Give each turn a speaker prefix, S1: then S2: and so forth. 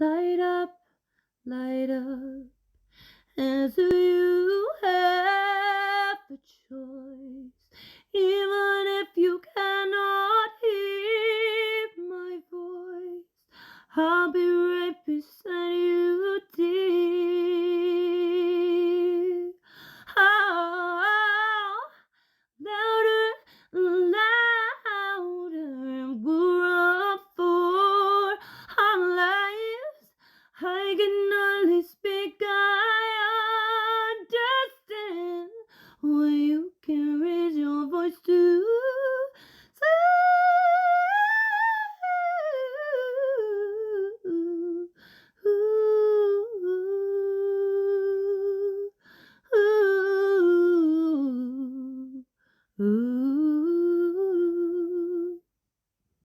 S1: light up, light up. And so you have a choice, even if you cannot hear my voice. I'll be right beside you.